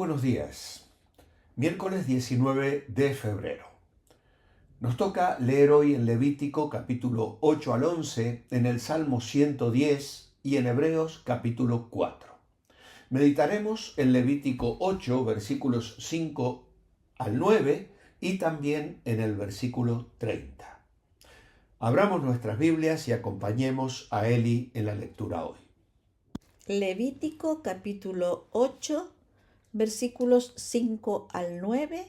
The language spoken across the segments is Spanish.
buenos días. Miércoles 19 de febrero. Nos toca leer hoy en Levítico capítulo 8 al 11, en el Salmo 110 y en Hebreos capítulo 4. Meditaremos en Levítico 8, versículos 5 al 9 y también en el versículo 30. Abramos nuestras Biblias y acompañemos a Eli en la lectura hoy. Levítico capítulo 8, versículos 5 al 9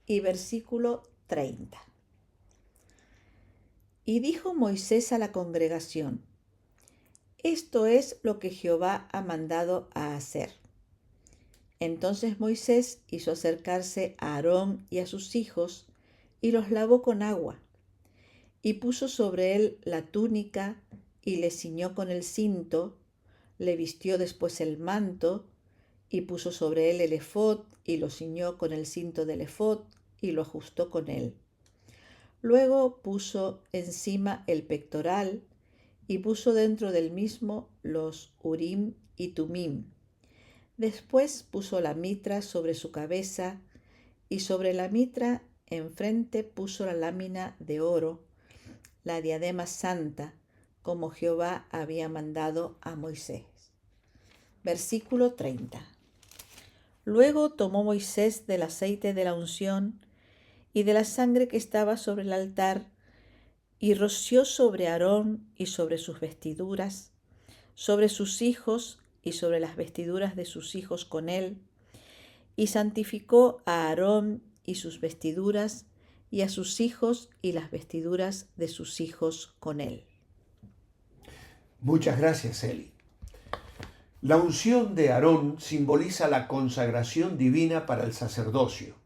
y versículo 30. Y dijo Moisés a la congregación: Esto es lo que Jehová ha mandado a hacer. Entonces Moisés hizo acercarse a Aarón y a sus hijos y los lavó con agua, y puso sobre él la túnica y le ciñó con el cinto, le vistió después el manto y puso sobre él el ephod y lo ciñó con el cinto del ephod y lo ajustó con él. Luego puso encima el pectoral y puso dentro del mismo los urim y tumim. Después puso la mitra sobre su cabeza y sobre la mitra enfrente puso la lámina de oro, la diadema santa, como Jehová había mandado a Moisés. Versículo 30. Luego tomó Moisés del aceite de la unción y de la sangre que estaba sobre el altar y roció sobre Aarón y sobre sus vestiduras, sobre sus hijos y sobre las vestiduras de sus hijos con él, y santificó a Aarón y sus vestiduras y a sus hijos y las vestiduras de sus hijos con él. Muchas gracias, Eli. La unción de Aarón simboliza la consagración divina para el sacerdocio,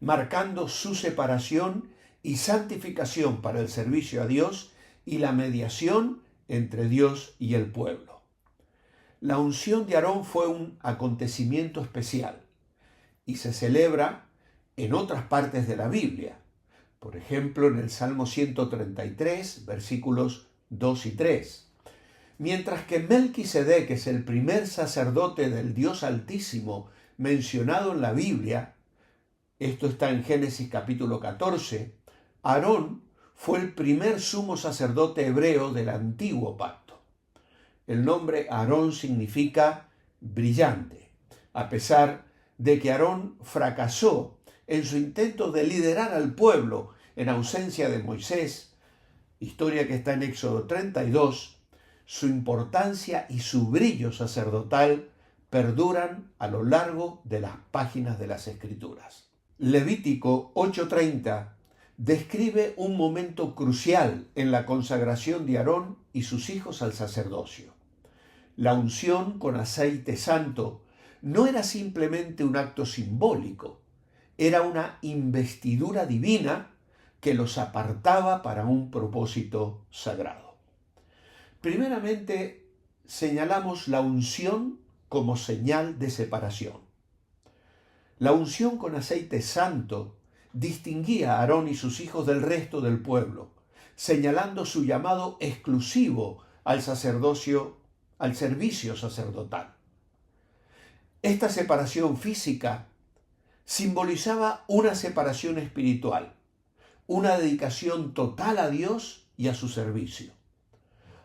marcando su separación y santificación para el servicio a Dios y la mediación entre Dios y el pueblo. La unción de Aarón fue un acontecimiento especial y se celebra en otras partes de la Biblia, por ejemplo en el Salmo 133, versículos 2 y 3. Mientras que Melquisedec es el primer sacerdote del Dios Altísimo mencionado en la Biblia, esto está en Génesis capítulo 14, Aarón fue el primer sumo sacerdote hebreo del antiguo pacto. El nombre Aarón significa brillante, a pesar de que Aarón fracasó en su intento de liderar al pueblo en ausencia de Moisés, historia que está en Éxodo 32, su importancia y su brillo sacerdotal perduran a lo largo de las páginas de las Escrituras. Levítico 8:30 describe un momento crucial en la consagración de Aarón y sus hijos al sacerdocio. La unción con aceite santo no era simplemente un acto simbólico, era una investidura divina que los apartaba para un propósito sagrado. Primeramente, señalamos la unción como señal de separación. La unción con aceite santo distinguía a Aarón y sus hijos del resto del pueblo, señalando su llamado exclusivo al sacerdocio, al servicio sacerdotal. Esta separación física simbolizaba una separación espiritual, una dedicación total a Dios y a su servicio.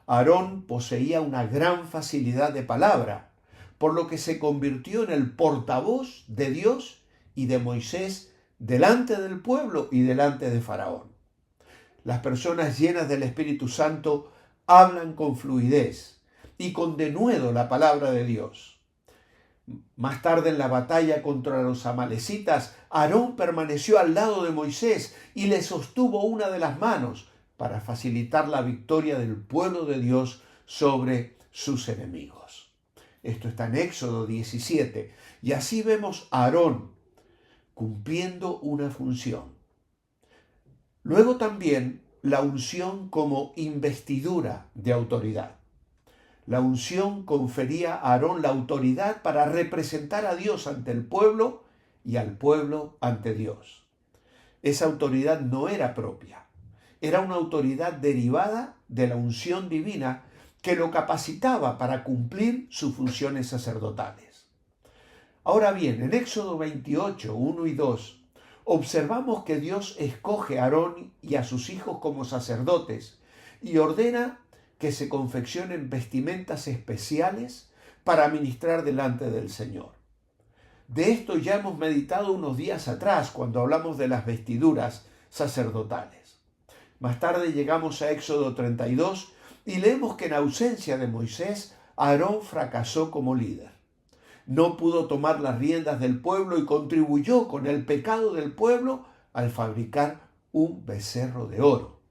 Aarón poseía una gran facilidad de palabra, por lo que se convirtió en el portavoz de Dios y de Moisés delante del pueblo y delante de Faraón. Las personas llenas del Espíritu Santo hablan con fluidez y con denuedo la palabra de Dios. Más tarde en la batalla contra los amalecitas, Aarón permaneció al lado de Moisés y le sostuvo una de las manos para facilitar la victoria del pueblo de Dios sobre sus enemigos. Esto está en Éxodo 17. Y así vemos a Aarón cumpliendo una función. Luego también la unción como investidura de autoridad. La unción confería a Aarón la autoridad para representar a Dios ante el pueblo y al pueblo ante Dios. Esa autoridad no era propia. Era una autoridad derivada de la unción divina que lo capacitaba para cumplir sus funciones sacerdotales. Ahora bien, en Éxodo 28, 1 y 2, observamos que Dios escoge a Aarón y a sus hijos como sacerdotes y ordena que se confeccionen vestimentas especiales para ministrar delante del Señor. De esto ya hemos meditado unos días atrás cuando hablamos de las vestiduras sacerdotales. Más tarde llegamos a Éxodo 32 y leemos que en ausencia de Moisés, Aarón fracasó como líder. No pudo tomar las riendas del pueblo y contribuyó con el pecado del pueblo al fabricar un becerro de oro.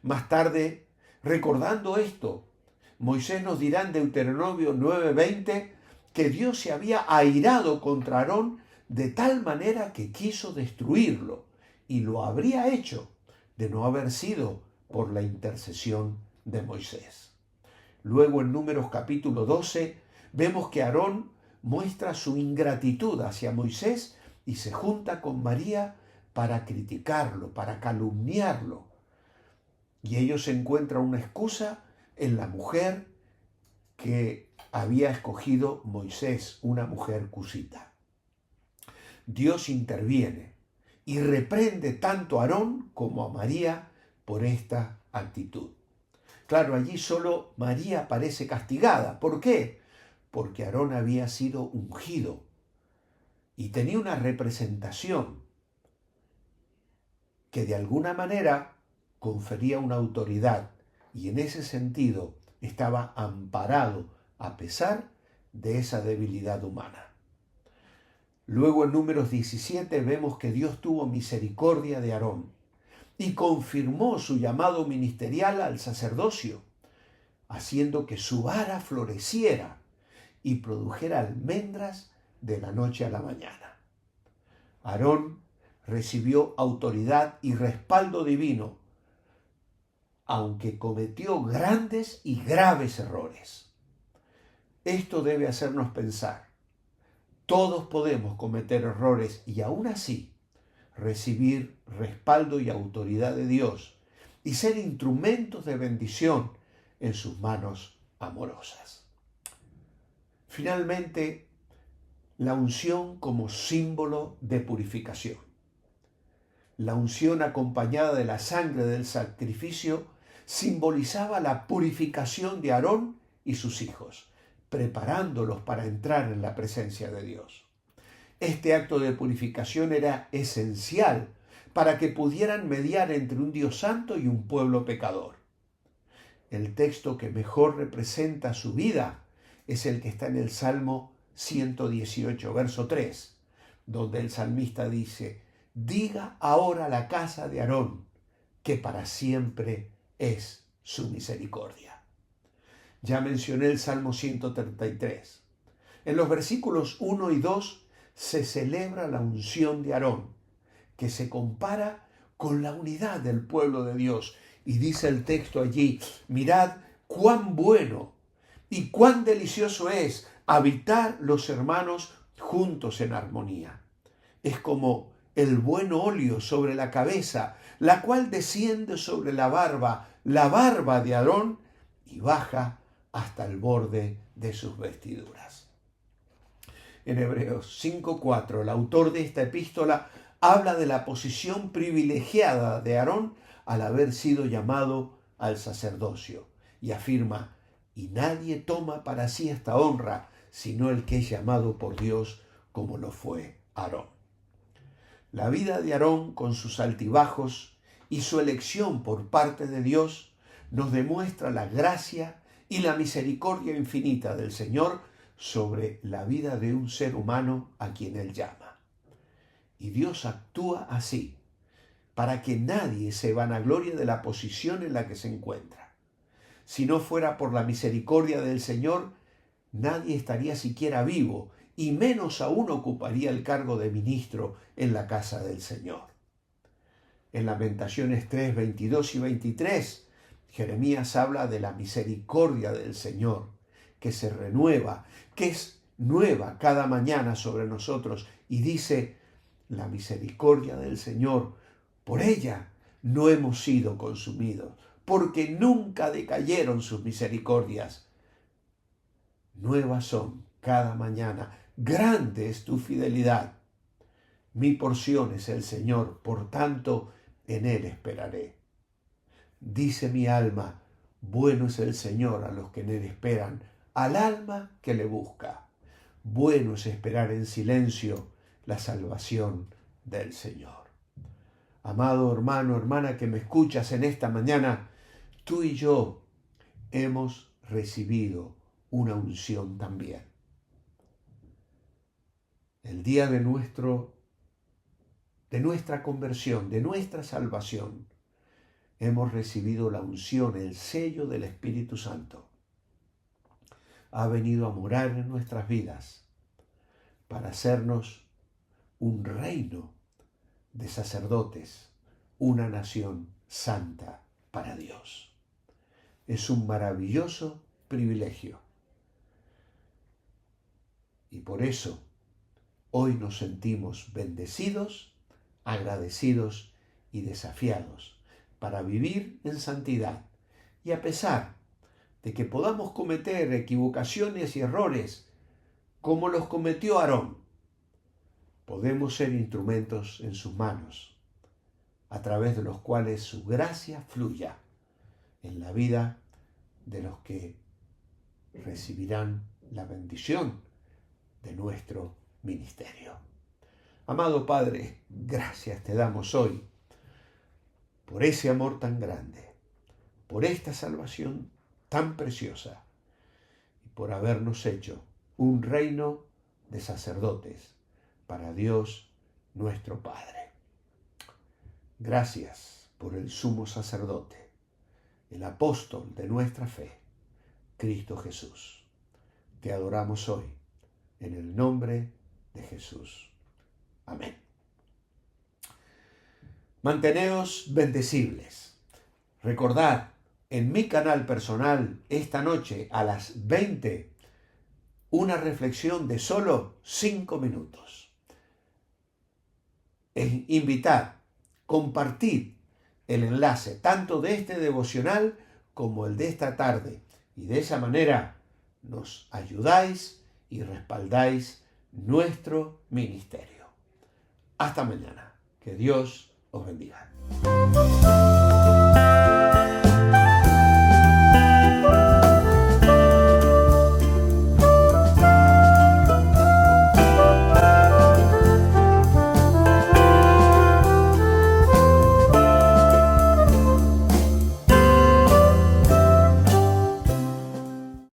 Más tarde, recordando esto, Moisés nos dirá en Deuteronomio 9:20 que Dios se había airado contra Aarón de tal manera que quiso destruirlo, y lo habría hecho de no haber sido por la intercesión de Moisés. Luego en Números capítulo 12 vemos que Aarón muestra su ingratitud hacia Moisés y se junta con María para criticarlo, para calumniarlo. Y ellos encuentran una excusa en la mujer que había escogido Moisés, una mujer cusita. Dios interviene y reprende tanto a Aarón como a María por esta actitud. Claro, allí solo María parece castigada. ¿Por qué? Porque Aarón había sido ungido y tenía una representación que de alguna manera confería una autoridad y en ese sentido estaba amparado a pesar de esa debilidad humana. Luego en Números 17 vemos que Dios tuvo misericordia de Aarón y confirmó su llamado ministerial al sacerdocio, haciendo que su vara floreciera y produjera almendras de la noche a la mañana. Aarón recibió autoridad y respaldo divino, aunque cometió grandes y graves errores. Esto debe hacernos pensar. Todos podemos cometer errores y aún así recibir respaldo y autoridad de Dios y ser instrumentos de bendición en sus manos amorosas. Finalmente, la unción como símbolo de purificación. La unción acompañada de la sangre del sacrificio simbolizaba la purificación de Aarón y sus hijos, preparándolos para entrar en la presencia de Dios. Este acto de purificación era esencial para que pudieran mediar entre un Dios santo y un pueblo pecador. El texto que mejor representa su vida es el que está en el Salmo 118, verso 3, donde el salmista dice: diga ahora la casa de Aarón, que para siempre es su misericordia. Ya mencioné el Salmo 133. En los versículos 1 y 2 se celebra la unción de Aarón, que se compara con la unidad del pueblo de Dios. Y dice el texto allí: mirad cuán bueno y cuán delicioso es habitar los hermanos juntos en armonía. Es como el buen óleo sobre la cabeza, la cual desciende sobre la barba de Aarón, y baja hasta el borde de sus vestiduras. En Hebreos 5:4, el autor de esta epístola habla de la posición privilegiada de Aarón al haber sido llamado al sacerdocio y afirma: y nadie toma para sí esta honra, sino el que es llamado por Dios, como lo fue Aarón. La vida de Aarón, con sus altibajos y su elección por parte de Dios, nos demuestra la gracia y la misericordia infinita del Señor sobre la vida de un ser humano a quien Él llama. Y Dios actúa así, para que nadie se vanaglorie de la posición en la que se encuentra. Si no fuera por la misericordia del Señor, nadie estaría siquiera vivo, y menos aún ocuparía el cargo de ministro en la casa del Señor. En Lamentaciones 3, 22 y 23, Jeremías habla de la misericordia del Señor, que se renueva, que es nueva cada mañana sobre nosotros, y dice: la misericordia del Señor, por ella no hemos sido consumidos, porque nunca decayeron sus misericordias. Nuevas son cada mañana, grande es tu fidelidad. Mi porción es el Señor, por tanto, en Él esperaré. Dice mi alma, bueno es el Señor a los que en Él esperan, al alma que le busca. Bueno es esperar en silencio la salvación del Señor. Amado hermano, hermana que me escuchas en esta mañana, tú y yo hemos recibido una unción también. El día de nuestra conversión, de nuestra salvación, hemos recibido la unción, el sello del Espíritu Santo. Ha venido a morar en nuestras vidas para hacernos un reino de sacerdotes, una nación santa para Dios. Es un maravilloso privilegio. Y por eso hoy nos sentimos bendecidos, agradecidos y desafiados para vivir en santidad. Y a pesar de que podamos cometer equivocaciones y errores como los cometió Aarón, podemos ser instrumentos en sus manos, a través de los cuales su gracia fluya en la vida de los que recibirán la bendición de nuestro ministerio. Amado Padre, gracias te damos hoy por ese amor tan grande, por esta salvación tan preciosa y por habernos hecho un reino de sacerdotes para Dios nuestro Padre. Gracias por el sumo sacerdote, el apóstol de nuestra fe, Cristo Jesús. Te adoramos hoy en el nombre de Jesús. Amén. Manteneos bendecibles. Recordad, en mi canal personal, esta noche a las 20, una reflexión de solo 5 minutos. Invitad, compartid el enlace tanto de este devocional como el de esta tarde. Y de esa manera nos ayudáis y respaldáis nuestro ministerio. Hasta mañana. Que Dios os bendiga.